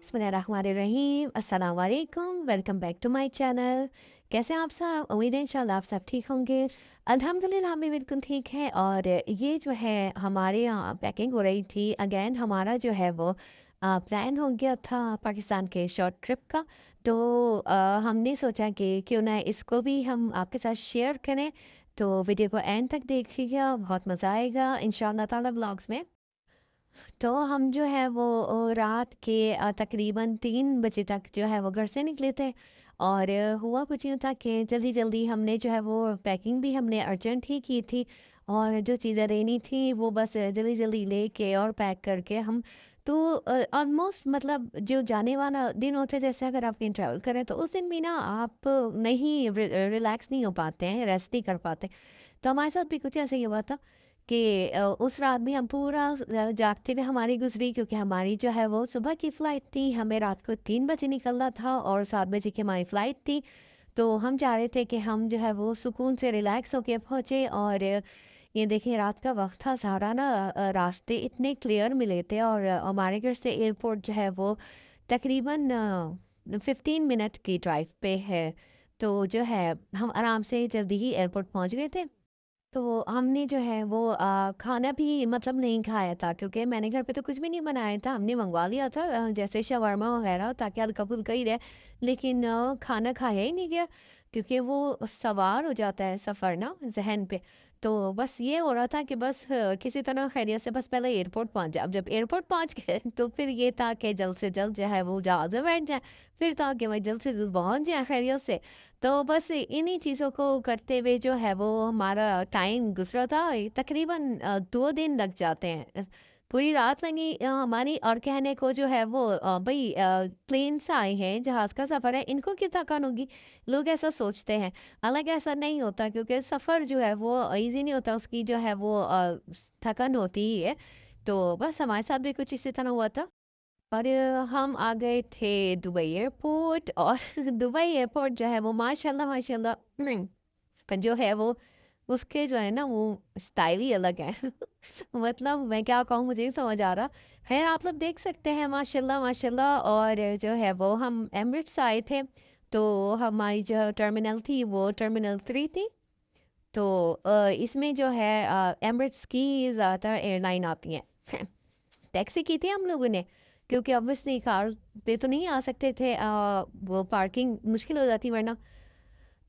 बिस्मिल्लाहिर्रहमानिर्रहीम। अस्सलाम वालेकुम। Welcome back to my channel. कैसे हैं आप सब? उम्मीद है इंशाल्लाह आप सब ठीक होंगे। अल्हम्दुलिल्लाह हम भी बिल्कुल ठीक हैं। और ये जो है हमारे यहाँ पैकिंग हो रही थी। अगेन हमारा जो है वो प्लान हो गया था पाकिस्तान के शॉर्ट ट्रिप का। तो हमने सोचा कि क्यों ना इसको भी हम आपके साथ शेयर करें। तो वीडियो को एंड तक देखिएगा, बहुत मज़ा आएगा इंशाल्लाह ताला व्लॉग्स में। तो हम जो है वो रात के तकरीबन 3 बजे तक जो है वो घर से निकले थे। और हुआ कुछ यूँ था कि जल्दी-जल्दी हमने जो है वो पैकिंग भी हमने अर्जेंट ही की थी। और जो चीज़ें लेनी थी वो बस जल्दी-जल्दी लेके और पैक करके हम तो ऑलमोस्ट मतलब जो जाने वाला दिन होता है, जैसे अगर आप कहीं ट्रैवल करें तो उस दिन भी ना आप नहीं रिलैक्स नहीं हो पाते हैं, रेस्ट नहीं कर पाते। तो हमारे साथ भी कुछ ऐसे ही हुआ था कि उस रात भी हम पूरा जागते हुए हमारी गुजरी, क्योंकि हमारी जो है वो सुबह की फ़्लाइट थी। हमें रात को 3 बजे निकलना था और 7 बजे की हमारी फ़्लाइट थी। तो हम चाह रहे थे कि हम जो है वो सुकून से रिलैक्स होके पहुँचे। और ये देखिए रात का वक्त था, सारा ना रास्ते इतने क्लियर मिले थे। और हमारे घर से एयरपोर्ट जो है वो तकरीबन 15 मिनट की ड्राइव पे है। तो जो है हम आराम से जल्दी ही एयरपोर्ट पहुँच गए थे। तो हमने जो है वो खाना भी मतलब नहीं खाया था, क्योंकि मैंने घर पे तो कुछ भी नहीं बनाया था। हमने मंगवा लिया था जैसे शवारमा वगैरह, ताकि हल्का-फुल्का ही रहे। लेकिन खाना खाया ही नहीं गया, क्योंकि वो सवार हो जाता है सफ़र ना ज़हन पे। तो बस ये हो रहा था कि बस किसी तरह खैरियत से बस पहले एयरपोर्ट पहुँच जाए। अब जब एयरपोर्ट पहुँच गए तो फिर ये था कि जल्द से जल्द जो है वो जहाज़ में बैठ जाएँ। फिर था कि भाई जल्द से जल्द पहुँच जाएँ खैरियत से। तो बस इन्हीं चीज़ों को करते हुए जो है वो हमारा टाइम गुज़रा था। तकरीबन 2 दिन लग जाते हैं। पूरी रात लगी हमारी। और कहने को जो है वो भई प्लेन से आए हैं, जहाज़ का सफ़र है, इनको क्यों थकान होगी? लोग ऐसा सोचते हैं। हालाँकि ऐसा नहीं होता, क्योंकि सफ़र जो है वो ईज़ी नहीं होता, उसकी जो है वो थकान होती ही है। तो बस हमारे साथ भी कुछ इसी तरह हुआ था। और हम आ गए थे दुबई एयरपोर्ट। और दुबई एयरपोर्ट जो है वो माशाल्लाह माशाल्लाह पर जो है वो उसके जो है ना वो स्टाइल ही अलग है। मतलब मैं क्या कहूँ, मुझे नहीं समझ आ रहा। खैर आप लोग देख सकते हैं माशाल्लाह माशाल्लाह। और जो है वो हम एमिरेट्स आए थे। तो हमारी जो टर्मिनल थी वो टर्मिनल 3 थी। तो इसमें जो है एमिरेट्स की ज़्यादातर एयरलाइन आती हैं। टैक्सी की थी हम लोगों ने, क्योंकि ऑब्वियसली कार पे तो नहीं आ सकते थे। वो पार्किंग मुश्किल हो जाती वरना।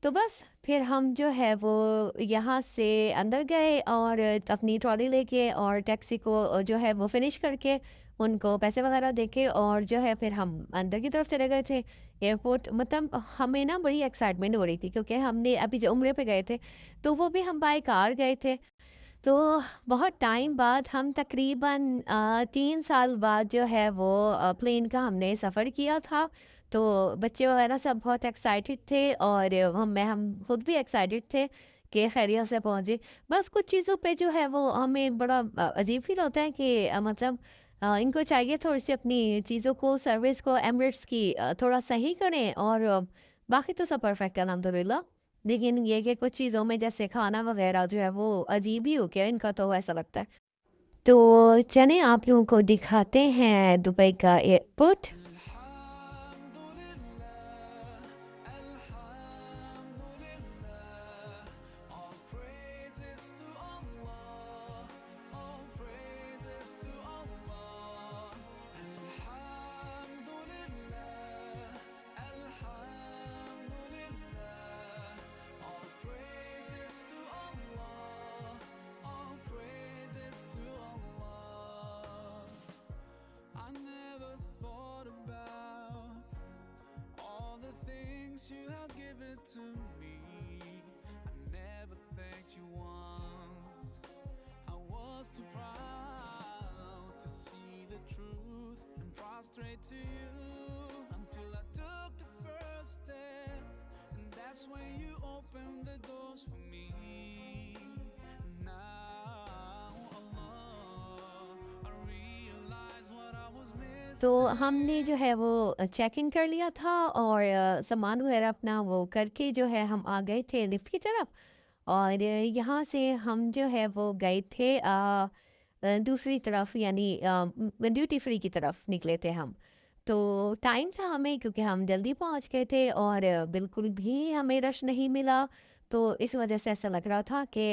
तो बस फिर हम जो है वो यहाँ से अंदर गए और अपनी ट्रॉली लेके और टैक्सी को जो है वो फिनिश करके उनको पैसे वगैरह देके, और जो है फिर हम अंदर की तरफ चले गए थे एयरपोर्ट। मतलब हमें ना बड़ी एक्साइटमेंट हो रही थी, क्योंकि हमने अभी जो उम्रे पे गए थे तो वो भी हम बाय कार गए थे। तो बहुत टाइम बाद हम तकरीबन 3 साल बाद जो है वो प्लेन का हमने सफ़र किया था। तो बच्चे वगैरह सब बहुत एक्साइटेड थे। और हम खुद भी एक्साइटेड थे कि खैरियत से पहुँचे। बस कुछ चीज़ों पे जो है वो हमें बड़ा अजीब फील होता है कि मतलब इनको चाहिए थोड़ी सी अपनी चीज़ों को, सर्विस को एमिरेट्स की थोड़ा सही करें। और बाकी तो सब परफेक्ट है अल्हम्दुलिल्लाह। लेकिन ये कि कुछ चीज़ों में जैसे खाना वगैरह जो है वो अजीब ही हो गया इनका, तो ऐसा लगता है। तो चलें आप लोगों को दिखाते हैं दुबई का airport. I never thought right to you until I took the first step, and that's when you opened the doors for me. Now, Allah, I realize what I was तो missing. हमने जो है वो check in कर लिया था और सामान वगैरह अपना वो करके जो है हम आ गए थे लिफ्ट की तरफ। और यहाँ से हम जो है वो गए थे दूसरी तरफ, यानी ड्यूटी फ्री की तरफ निकले थे हम। तो टाइम था हमें, क्योंकि हम जल्दी पहुँच गए थे और बिल्कुल भी हमें रश नहीं मिला। तो इस वजह से ऐसा लग रहा था कि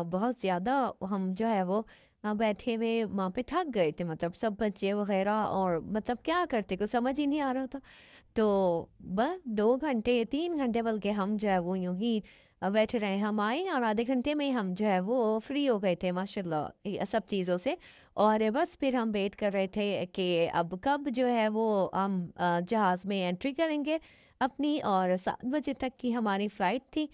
बहुत ज़्यादा हम जो है वो बैठे हुए वहाँ पे थक गए थे, मतलब सब बच्चे वगैरह, और मतलब क्या करते कुछ समझ ही नहीं आ रहा था। तो बस 2 घंटे 3 घंटे बल्कि हम जो है वो यूँ ही बैठे रहे। हम आए और आधे घंटे में ही हम जो है वो फ्री हो गए थे माशाल्लाह सब चीज़ों से। और बस फिर हम वेट कर रहे थे कि अब कब जो है वो हम जहाज़ में एंट्री करेंगे अपनी, और 7 बजे तक की हमारी फ़्लाइट थी।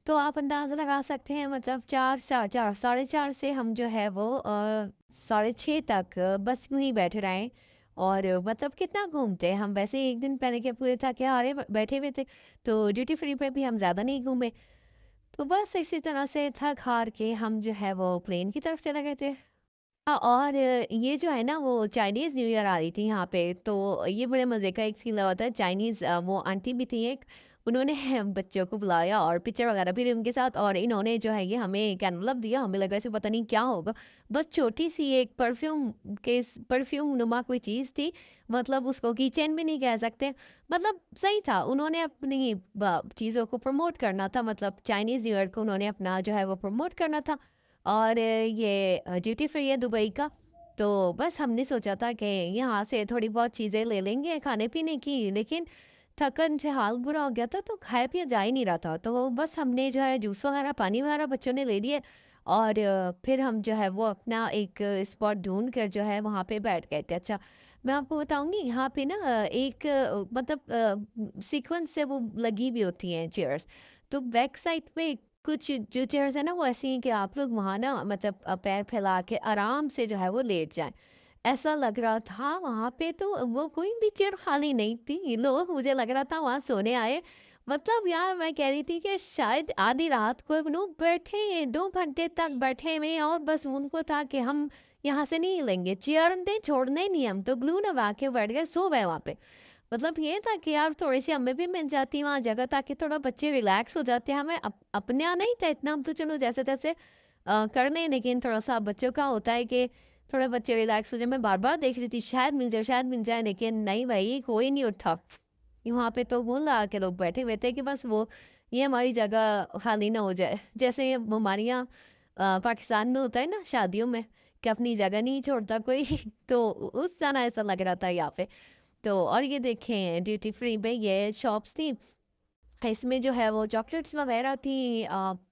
तो आप अंदाज़ा लगा सकते हैं, मतलब 4 साढ़े 4 से हम जो है वो साढ़े 6 तक बस में ही बैठे रहे। और मतलब कितना घूमते हम, वैसे ही 1 दिन पहले के पूरे थके हारे बैठे हुए थे, तो ड्यूटी फ्री पे भी हम ज़्यादा नहीं घूमे। तो बस इसी तरह से थक हार के हम जो है वो प्लेन की तरफ चले गए थे। हाँ, और ये जो है ना वो चाइनीज़ न्यू ईयर आ रही थी यहाँ पे, तो ये बड़े मज़े का एक सीन लगा था। चाइनीज़ वो आंटी भी थी एक, उन्होंने बच्चों को बुलाया और पिक्चर वगैरह भी ली उनके साथ, और इन्होंने जो है ये हमें एक एनवलप दिया। हमें लगा इसे पता नहीं क्या होगा, बस छोटी-सी एक परफ्यूम नुमा कोई चीज़ थी, मतलब उसको कीचेन भी नहीं कह सकते। मतलब सही था, उन्होंने अपनी ब चीज़ों को प्रमोट करना था, मतलब चाइनीज़ न्यू ईयर को उन्होंने अपना जो है वो प्रमोट करना था। और ये ड्यूटी फ्री है दुबई का, तो बस हमने सोचा था कि यहाँ से थोड़ी बहुत चीज़ें ले लेंगे खाने-पीने की, लेकिन थकन से हाल बुरा हो गया था, तो खाया-पिया जा ही नहीं रहा था। तो बस हमने जो है जूस वगैरह, पानी वगैरह बच्चों ने ले लिए, और फिर हम जो है वो अपना एक स्पॉट ढूँढ कर जो है वहाँ पे बैठ गए थे। अच्छा, मैं आपको बताऊँगी यहाँ पे ना एक मतलब सीक्वेंस से वो लगी हुई होती हैं चेयर्स। तो बैक साइड पे कुछ जो चेयर्स है ना वो ऐसी हैं कि आप लोग वहाँ ना मतलब पैर फैला के आराम से जो है वो लेट जाएँ। ऐसा लग रहा था वहाँ पे, तो वो कोई भी चेयर खाली नहीं थी। लोग मुझे लग रहा था वहाँ सोने आए। मतलब यार मैं कह रही थी कि शायद आधी रात को लोग बैठे 2 घंटे तक बैठे हुए हैं, और बस उनको था कि हम यहाँ से नहीं हिलेंगे, चेयर दे छोड़ना ही नहीं, हम तो ग्लू लगा के बैठ गए, सो गए वहाँ पे। मतलब ये था कि यार थोड़ी-सी हमें भी मिल जाती वहाँ जगह, ताकि थोड़ा बच्चे रिलैक्स हो जाते। हमें अपने यहाँ नहीं था इतना, हम तो चलो जैसे-तैसे कर लें, लेकिन थोड़ा-सा बच्चों का होता है कि थोड़े बच्चे रिलैक्स हो जाएँ। मैं बार-बार देख रही थी शायद मिल जाए, लेकिन नहीं भई, कोई नहीं उठा। वहाँ पे तो वो लगा के लोग बैठे हुए थे कि बस वो ये हमारी जगह खाली ना हो जाए। जैसे हमारे यहाँ पाकिस्तान में होता है ना शादियों में कि अपनी जगह नहीं छोड़ता कोई तो उस तरह ऐसा लग रहा था यहाँ पे। तो और ये देखें ड्यूटी फ्री पे ये शॉप्स थी, इसमें जो है वो चॉकलेट्स वगैरह थी।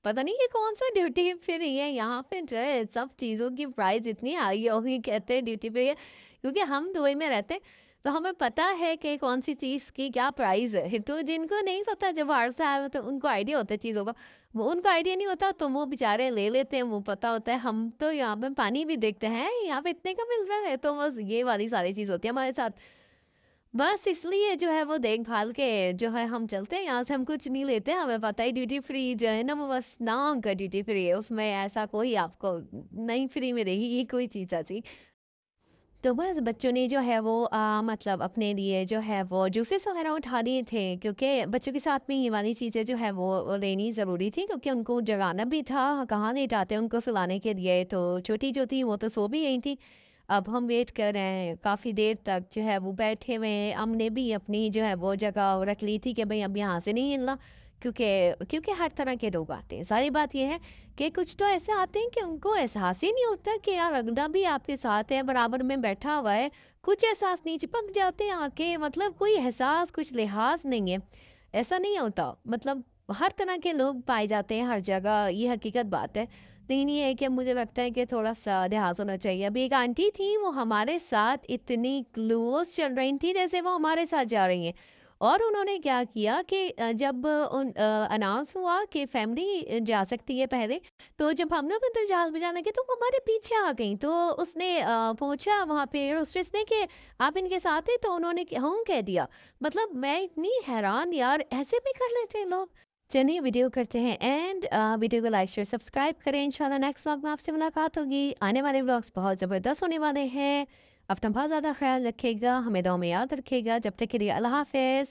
पता नहीं ये कौन सा ड्यूटी फ्री है, यहाँ पे जो है सब चीज़ों की प्राइस इतनी हाई होगी, कहते हैं ड्यूटी फ्री है, क्योंकि हम दुबई में रहते हैं, तो हमें पता है कि कौन सी चीज़ की क्या प्राइस है। तो जिनको नहीं पता, जब बाहर से आए हो तो उनको आइडिया होता है चीज़ों का, वो उनको आइडिया नहीं होता तो वो बेचारे ले लेते हैं, वो पता होता है। हम तो यहाँ पे पानी भी देखते हैं, यहाँ पे इतने का मिल रहा है, तो बस ये वाली सारी चीज़ होती है हमारे साथ। बस इसलिए जो है वो देख-भाल के जो है हम चलते हैं, यहाँ से हम कुछ नहीं लेते, हमें पता है ड्यूटी फ्री जो है ना वो बस नाम का ड्यूटी फ्री है, उसमें ऐसा कोई आपको नहीं फ्री मिलेगी ये कोई चीज़ ऐसी। तो बस बच्चों ने जो है वो मतलब अपने लिए जो है वो जूसेस वगैरह उठा लिए थे, क्योंकि बच्चों के साथ में ये वाली चीज़ें जो है वो लेनी ज़रूरी थी, क्योंकि उनको जगाना भी था, कहाँ लेट आते हैं उनको सुलाने के लिए। तो छोटी जो थी वो तो सो भी गई थी। अब हम वेट कर रहे हैं काफ़ी देर तक जो है वो बैठे हुए हैं। हमने भी अपनी जो है वो जगह रख ली थी कि भई अब यहाँ से नहीं हिलना, क्योंकि क्योंकि हर तरह के लोग आते हैं। सारी बात ये है कि कुछ तो ऐसे आते हैं कि उनको एहसास ही नहीं होता कि यार अगला भी आपके साथ है, बराबर में बैठा हुआ है। कुछ एहसास नहीं, चिपक जाते हैं आके, मतलब कोई एहसास, कुछ लिहाज़ नहीं है। ऐसा नहीं होता, मतलब हर तरह के लोग पाए जाते हैं हर जगह, ये हकीकत बात है। लेकिन ये है कि मुझे लगता है कि थोड़ा-सा लिहाज़ होना चाहिए। अभी एक आंटी थी, वो हमारे साथ इतनी क्लोज़ चल रही थी जैसे वो हमारे साथ जा रही हैं। और उन्होंने क्या किया कि जब अनाउंस हुआ कि फैमिली जा सकती है पहले, तो जब हम लोग अंदर जहाज़ में जाने लगे तो वो हमारे पीछे आ गईं। तो उसने पूछा वहाँ पे एयर होस्टेस ने कि आप इनके साथ हैं? तो उन्होंने हाँ कह दिया। मतलब मैं इतनी हैरान यार, ऐसे भी कर लेते हैं लोग। चलिए वीडियो करते हैं एंड वीडियो को लाइक शेयर सब्सक्राइब करें। इंशाल्लाह नेक्स्ट व्लॉग में आपसे मुलाकात होगी। आने वाले व्लॉग्स बहुत ज़बरदस्त होने वाले हैं। अपना बहुत ज़्यादा ख्याल रखिएगा, हमें दुआ में याद रखिएगा। जब तक के लिए अल्लाह हाफ़िज़।